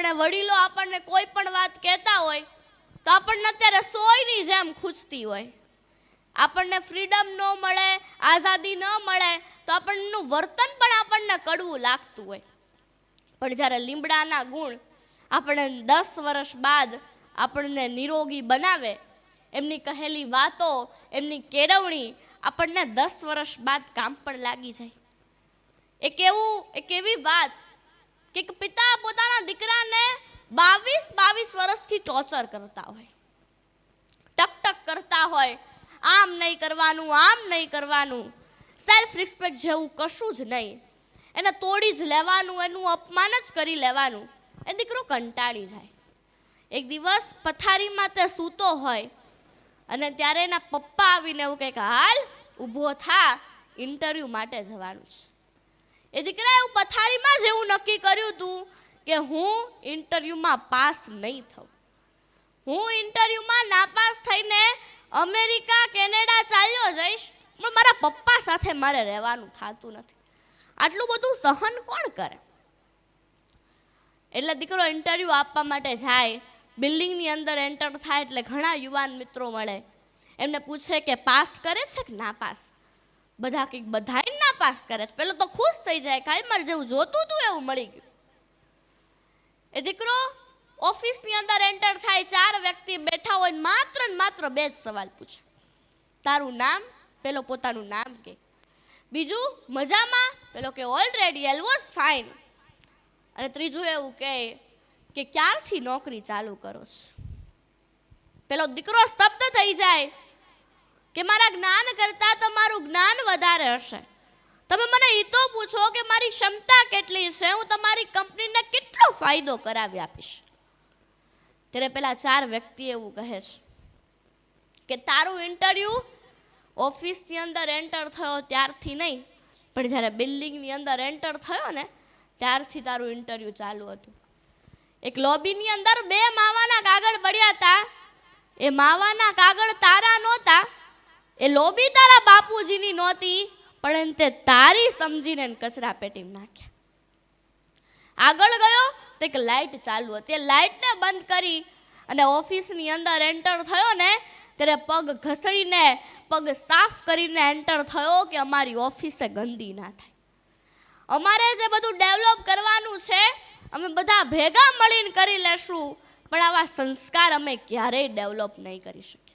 આપણે વડીલો આપણને કોઈ પણ વાત કહેતા હોય તો આપણને અત્યારે સોયની જેમ ખૂંચતી હોય. આપણને ફ્રીડમ ન મળે, આઝાદી ન મળે તો આપણનું વર્તન પણ આપણને કડવું લાગતું હોય. પણ જ્યારે લીમડાના ગુણ આપણે 10 વર્ષ બાદ આપણને નિરોગી બનાવે, એમની કહેલી વાતો, એમની કેળવણી આપણને 10 વર્ષ બાદ કામ પણ લાગી જાય. એક એવી વાત કે પિતા પોતાના દીકરાને 22 વર્ષથી ટોર્ચર કરતા હોય, ટક કરતા હોય, આમ નહીં કરવાનું, આમ નહીં કરવાનું, સેલ્ફ રિસ્પેક્ટ જેવું કશું જ નહીં, એને તોડી જ લેવાનું, એનું અપમાન જ કરી લેવાનું. એ દીકરો કંટાળી જાય. એક દિવસ પથારીમાં તે સૂતો હોય અને ત્યારે એના પપ્પા આવીને એવું કહે કે હાલ ઊભો થા, ઇન્ટરવ્યૂ માટે જવાનું છે. એ દીકરાએ એવું પથારીમાં જ એવું નક્કી કર્યું હતું કે હું ઇન્ટરવ્યૂમાં પાસ નહીં થઉં. હું ઇન્ટરવ્યૂમાં નાપાસ થઈને અમેરિકા, કેનેડા ચાલ્યો જઈશ, પણ મારા પપ્પા સાથે મારે રહેવાનું થતું નથી. આટલું બધું સહન કોણ કરે? એટલે દીકરો ઇન્ટરવ્યૂ આપવા માટે જાય. બિલ્ડિંગની અંદર એન્ટર થાય એટલે ઘણા યુવાન મિત્રો મળે. એમને પૂછે કે પાસ કરે છે કે ના પાસ? બધા કંઈક બધાય ના પાસ કરે છે. પેલો તો ખુશ થઈ જાય, કાંઈ મારે જેવું જોતું હતું એવું મળી ગયું. એ દીકરો ઓફિસની અંદર એન્ટર થાય, 4 વ્યક્તિ બેઠા હોય, માત્ર ને માત્ર 2 જ સવાલ પૂછે. તારું નામ? પેલો પોતાનું નામ કે. બીજું મજામાં? પેલો કે ઓલરેડી આઈ વોઝ ફાઇન. અને ત્રીજું એવું કે ક્યારથી નોકરી ચાલુ કરો છો? પેલો દીકરો સ્તબ્ધ થઈ જાય કે મારા જ્ઞાન કરતાં તમારું જ્ઞાન વધારે હશે. તમે મને એ તો પૂછો કે મારી ક્ષમતા કેટલી છે, હું તમારી કંપનીને કેટલો ફાયદો કરાવી આપીશ. ત્યારે પેલા 4 વ્યક્તિ એવું કહે છે કે તારું ઇન્ટરવ્યૂ ઓફિસની અંદર એન્ટર થયો ત્યારથી નહીં, પણ જ્યારે બિલ્ડિંગની અંદર એન્ટર થયો ને ત્યારથી તારું ઇન્ટરવ્યૂ ચાલુ હતું. એક લોબીની અંદર 2 માવાના કાગળ પડ્યા હતા. એ માવાના કાગળ તારા નહોતા, એ લોબી તારા બાપુજીની નહોતી, પણ તે તારી સમજીને કચરા પેટીમાં નાખ્યા. આગળ ગયો તો એક લાઇટ ચાલુ હતી. એ લાઇટને બંધ કરી અને ઓફિસની અંદર એન્ટર થયો ને ત્યારે પગ ઘસડીને, પગ સાફ કરીને એન્ટર થયો કે અમારી ઓફિસે ગંદી ના થાય. અમારે જે બધું ડેવલપ કરવાનું છે અમે બધા ભેગા મળીને કરી લેશું, પણ આવા સંસ્કાર અમે ક્યારેય ડેવલપ નહીં કરી શકીએ.